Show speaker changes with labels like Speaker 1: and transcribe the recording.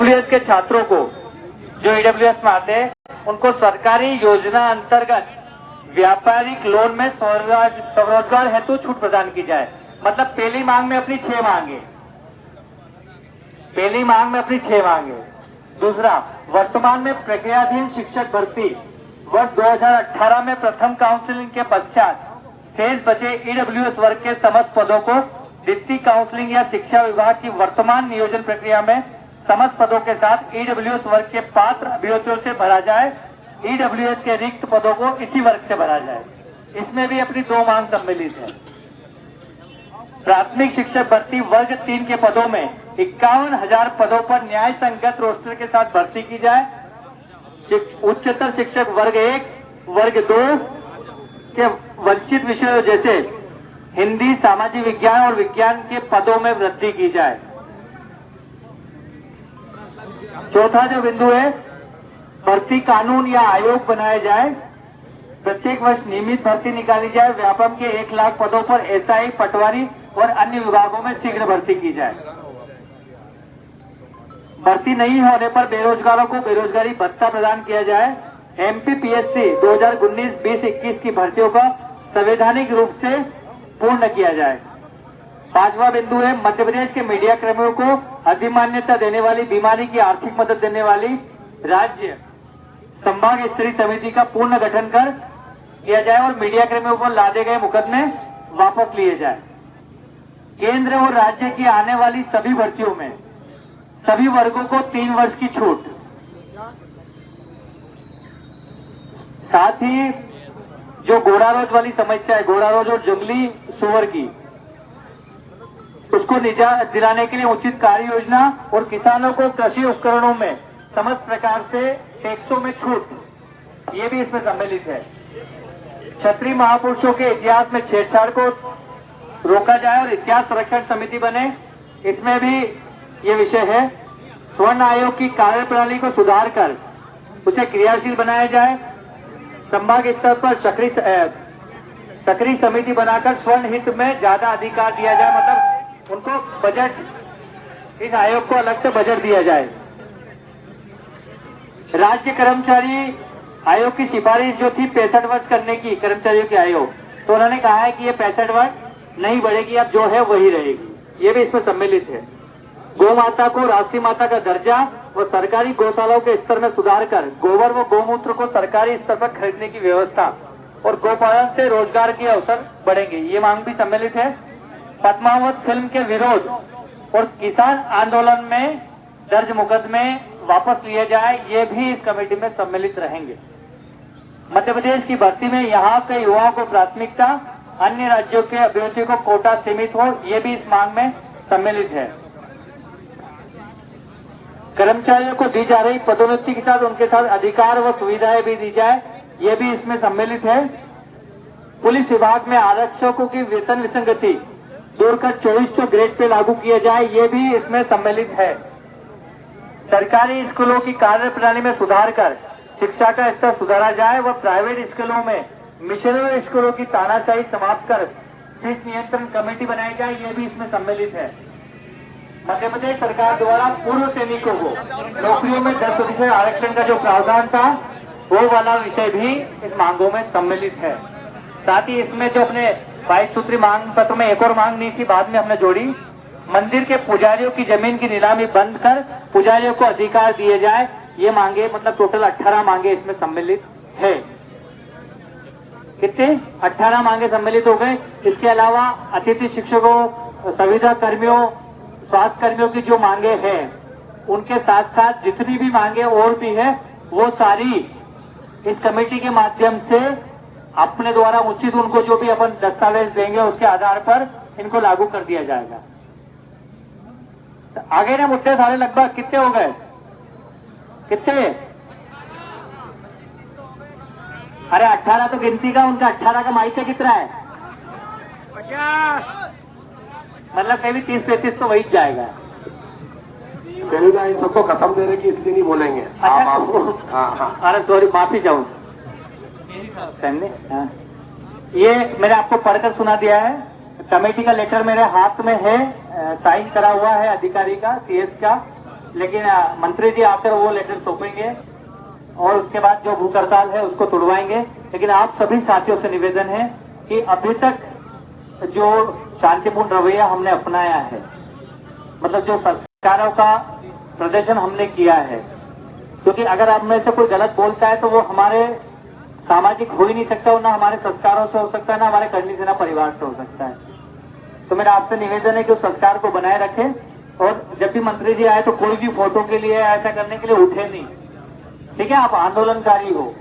Speaker 1: EWS के छात्रों को जो ईडब्ल्यूएस में आते हैं उनको सरकारी योजना अंतर्गत व्यापारिक लोन में स्वरोजगार हेतु छूट प्रदान की जाए। मतलब पहली मांग में अपनी 6 मांगे, पहली मांग में अपनी 6 मांगे। दूसरा, वर्तमान में प्रक्रियाधीन शिक्षक भर्ती वर्ष 2018 में प्रथम काउंसलिंग के पश्चात शेष बचे ईडब्ल्यूएस वर्ग के समस्त पदों को द्वितीय काउंसलिंग या शिक्षा विभाग की वर्तमान नियोजन प्रक्रिया में समस्त पदों के साथ ईडब्ल्यूएस वर्ग के पात्र अभ्यर्थियों से भरा जाए। ईडब्ल्यूएस के रिक्त पदों को इसी वर्ग से भरा जाए। इसमें भी अपनी 2 मांग सम्मिलित है। प्राथमिक शिक्षक भर्ती वर्ग 3 के पदों में 51,000 पदों पर न्याय संगत रोस्टर के साथ भर्ती की जाए। उच्चतर शिक्षक वर्ग 1, वर्ग 2 के वंचित विषयों जैसे हिंदी, सामाजिक विज्ञान और विज्ञान के पदों में वृद्धि की जाए। चौथा जो बिंदु है, भर्ती कानून या आयोग बनाया जाए। प्रत्येक वर्ष नियमित भर्ती निकाली जाए। व्यापम के 1 लाख पदों पर एसआई, पटवारी और अन्य विभागों में शीघ्र भर्ती की जाए। भर्ती नहीं होने पर बेरोजगारों को बेरोजगारी भत्ता प्रदान किया जाए। एमपीपीएससी 2019-20-21 की भर्तियों का संवैधानिक रूप से पूर्ण किया जाए। 5वां बिंदु है, मध्य प्रदेश के मीडिया कर्मियों को अधिमान्यता देने वाली बीमारी की आर्थिक मदद देने वाली राज्य संभाग स्तरीय समिति का पूर्ण गठन कर किया जाए और मीडिया कर्मियों पर लादे गए मुकदमे वापस लिए जाए। केंद्र और राज्य की आने वाली सभी भर्तियों में सभी वर्गों को 3 वर्ष की छूट। साथ ही जो घोड़ारोज वाली समस्या है, घोड़ारोज और जंगली सुअर की, उसको निजात दिलाने के लिए उचित कार्य योजना और किसानों को कृषि उपकरणों में समस्त प्रकार से टैक्सों में छूट, ये भी इसमें सम्मिलित है। क्षत्रिय महापुरुषों के इतिहास में छेड़छाड़ को रोका जाए और इतिहास संरक्षण समिति बने, इसमें भी ये विषय है। स्वर्ण आयोग की कार्यप्रणाली को सुधार कर उसे क्रियाशील बनाया जाए। संभाग स्तर पर सक्रिय समिति बनाकर स्वर्ण हित में ज्यादा अधिकार दिया जाए। मतलब उनको बजट, इस आयोग को अलग से बजट दिया जाए। राज्य कर्मचारी आयोग की सिफारिश जो थी 65 वर्ष करने की कर्मचारियों के आयोग, तो उन्होंने कहा है कि ये 65 वर्ष नहीं बढ़ेगी, अब जो है वही रहेगी। ये भी इसमें सम्मिलित है। गौ माता को राष्ट्रीय माता का दर्जा व सरकारी गौशालाओं के स्तर में सुधार कर गोबर व गौमूत्र को सरकारी स्तर पर खरीदने की व्यवस्था और गौपालन से रोजगार के अवसर बढ़ेंगे, ये मांग भी सम्मिलित है। पद्मावत फिल्म के विरोध और किसान आंदोलन में दर्ज मुकदमे वापस लिए जाए, ये भी इस कमेटी में सम्मिलित रहेंगे। मध्य प्रदेश की भर्ती में यहाँ के युवाओं को प्राथमिकता, अन्य राज्यों के अभ्यर्थियों को कोटा सीमित हो, ये भी इस मांग में सम्मिलित है। कर्मचारियों को दी जा रही पदोन्नति के साथ उनके साथ अधिकार व सुविधाएं भी दी जाए, ये भी इसमें सम्मिलित है। पुलिस विभाग में आरक्षकों की वेतन विसंगति दूर कर 2400 ग्रेड पे लागू किया जाए, ये भी इसमें सम्मिलित है। सरकारी स्कूलों की कार्य प्रणाली में सुधार कर शिक्षा का स्तर सुधारा जाए व प्राइवेट स्कूलों में मिशनरी स्कूलों की तानाशाही समाप्त कर फीस नियंत्रण कमेटी बनाई जाए, ये भी इसमें सम्मिलित है। मध्य प्रदेश सरकार द्वारा पूर्व सैनिकों को नौकरियों में 10% आरक्षण का जो प्रावधान था, वो वाला विषय भी इस मांगों में सम्मिलित है। साथ ही इसमें जो अपने 22 सूत्री मांग पत्र में एक और मांग नहीं थी, बाद में हमने जोड़ी, मंदिर के पुजारियों की जमीन की नीलामी बंद कर पुजारियों को अधिकार दिए जाए, ये मांगे, मतलब टोटल 18 मांगे इसमें सम्मिलित है। कितने? 18 मांगे सम्मिलित हो गए। इसके अलावा अतिथि शिक्षकों, संविदा कर्मियों, स्वास्थ्य कर्मियों की जो मांगे हैं, उनके साथ साथ जितनी भी मांगे और भी है, वो सारी इस कमेटी के माध्यम से अपने द्वारा उचित उनको जो भी अपन दस्तावेज देंगे उसके आधार पर इनको लागू कर दिया जाएगा। आगे ना मुद्दे सारे लगभग कितने हो गए? कितने? अरे 18 तो गिनती का, उनका 18 का माइक कितना है? 50। मतलब कहीं 30-35 तो वही जाएगा।
Speaker 2: चलेगा, इन सबको कसम दे रहे कि इसलिए नहीं बोलेंगे।
Speaker 1: अरे सॉरी, माफी चाहूँ। ये मैंने आपको पढ़कर सुना दिया है। कमेटी का लेटर मेरे हाथ में है, साइन करा हुआ है अधिकारी का, सीएस का, लेकिन मंत्री जी आकर वो लेटर सौंपेंगे और उसके बाद जो भूख हड़ताल है उसको तोड़वाएंगे। लेकिन आप सभी साथियों से निवेदन है कि अभी तक जो शांतिपूर्ण रवैया हमने अपनाया है, मतलब जो संस्कारों का प्रदर्शन हमने किया है, क्योंकि अगर आप में से कोई गलत बोलता है तो वो हमारे सामाजिक हो ही नहीं सकता, और ना हमारे संस्कारों से हो सकता है, ना हमारे करनी से, ना परिवार से हो सकता है। तो मेरा आपसे निवेदन है कि उस संस्कार को बनाए रखें, और जब भी मंत्री जी आए तो कोई भी फोटो के लिए ऐसा करने के लिए उठे नहीं, ठीक है? आप आंदोलनकारी हो,